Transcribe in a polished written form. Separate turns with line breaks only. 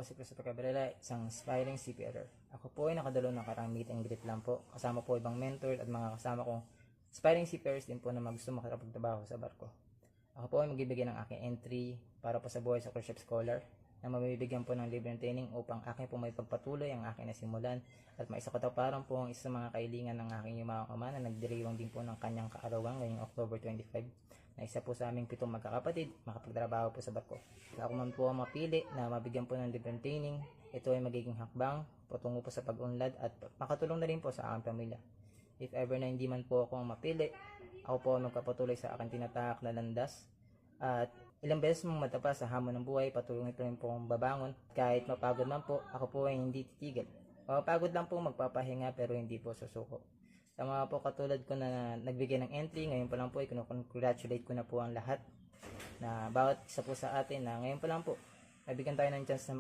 po si Christopher Cabrera, isang aspiring CPRer. Ako po ay nakadalo ng karang meet and greet lang po. Kasama po ibang mentor at mga kasama kong aspiring CPRers din po na gusto makapagtrabaho sa barko. Ako po ay magbibigay ng aking entry para po sa buhay sa cruise ship scholar na mabibigyan po ng libreng training upang aking po may pagpatuloy ang aking nasimulan at maisakatuparan po ang isa sa mga kahilingan ng aking yumawang ama na nagdiriwang din po ng kanyang kaarawan ngayong October 25 na isa po sa aming 7 magkakapatid makapagtrabaho po sa barko. Kaya ako man po ang mapili na mabigyan po ng libreng training, ito ay magiging hakbang patungo po sa pag-unlad at makatulong na rin po sa aking pamilya. If ever na hindi man po ako ang mapili, ako po ang magpapatuloy sa aking tinatahak na landas at ilang beses mong matapa sa hamon ng buhay, patuloy ito rin po akong babangon. Kahit mapagod man po, ako po ay hindi titigil. Mapagod lang po magpapahinga pero hindi po susuko. Sa mga po katulad ko na nagbigay ng entry, ngayon pa lang po ay congratulate ko na po ang lahat na bawat isa po sa atin na ngayon pa lang po nabigyan tayo ng chance na